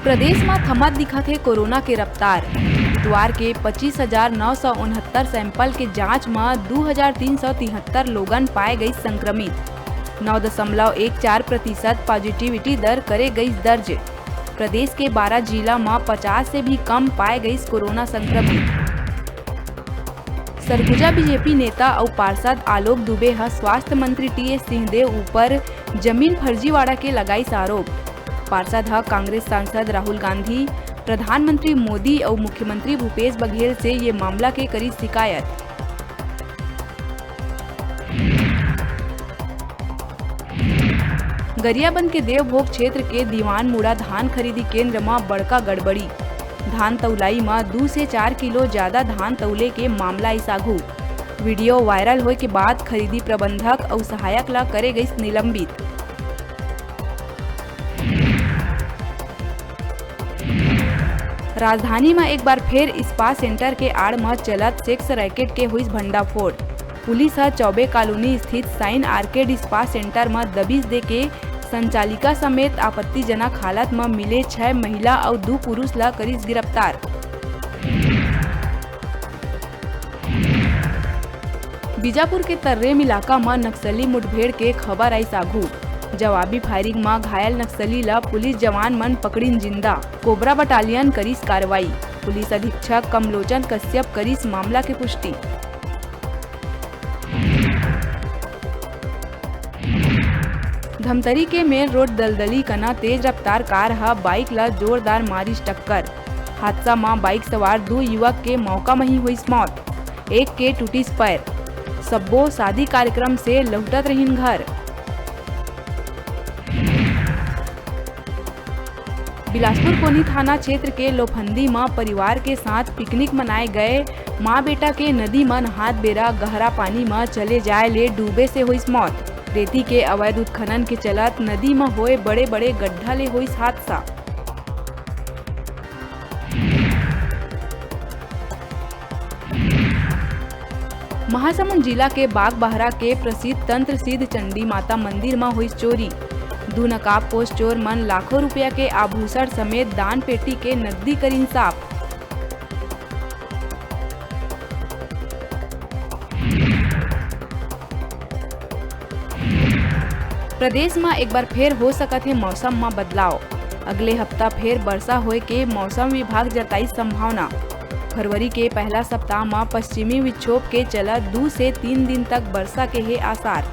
प्रदेश में थमत दिखत है कोरोना के रफ्तार। इतवार के 25,969 सैंपल के जांच में 2,373 लोगन पाए गई संक्रमित। 9.14% पॉजिटिविटी दर करे गई दर्ज। प्रदेश के 12 जिला में 50 से भी कम पाए गई कोरोना संक्रमित। सरगुजा बीजेपी नेता और पार्षद आलोक दुबे स्वास्थ्य मंत्री टीएस सिंहदेव ऊपर जमीन फर्जीवाड़ा के लगाई आरोप। पार्षद कांग्रेस सांसद राहुल गांधी, प्रधानमंत्री मोदी और मुख्यमंत्री भूपेश बघेल से ये मामला के करी शिकायत। गरियाबंद के देवभोग क्षेत्र के दीवानमुड़ा धान खरीदी केंद्र में बड़का गड़बड़ी। धान तौलाई में 2 से 4 किलो ज्यादा धान तौले के मामला सागू। वीडियो वायरल होए के बाद खरीदी प्रबंधक और सहायक ला करे गई निलंबित। राजधानी में एक बार फिर स्पा सेंटर के आड़ में चलत सेक्स रैकेट के हुई भंडाफोड़। पुलिस चौबे कॉलोनी स्थित साइन आर्केड स्पा सेंटर में दबिश दे के संचालिका समेत आपत्तिजनक हालत में मिले 6 महिला और 2 पुरुष ला करीस गिरफ्तार। बीजापुर के तर्रेम इलाका में नक्सली मुठभेड़ के खबर आई सागू। जवाबी फायरिंग में घायल नक्सली ला पुलिस जवान मन पकड़ीन जिंदा। कोबरा बटालियन करीस कार्रवाई। पुलिस अधीक्षक कमलोचन कश्यप करीस मामला की पुष्टि। धमतरी के मेन रोड दलदली कना तेज रफ्तार कार बाइक ला जोरदार मारिस टक्कर। हादसा में बाइक सवार 2 युवक के मौका में ही हुई मौत। एक के टूटिस पैर। सब्बो शादी कार्यक्रम से लौटत रहीन घर। बिलासपुर कोनी थाना क्षेत्र के लोफंदी में परिवार के साथ पिकनिक मनाए गए माँ बेटा के नदी में नहात बेरा गहरा पानी में चले जाए ले डूबे से हुई मौत। रेती के अवैध उत्खनन के चलत नदी में होए बड़े बड़े गड्ढा ले हुई हादसा। महासमुंद जिला के बागबहरा के प्रसिद्ध तंत्र सिद्ध चंडी माता मंदिर में हुई चोरी। 2 नकाबपोश चोर मन लाखों रुपया के आभूषण समेत दान पेटी के नकदी कर इंसाफ। प्रदेश में एक बार फिर हो सकत है मौसम में बदलाव। अगले हफ्ता फिर वर्षा होए के मौसम विभाग जताई संभावना। फरवरी के पहला सप्ताह में पश्चिमी विक्षोभ के चलत 2 से 3 दिन तक वर्षा के है आसार।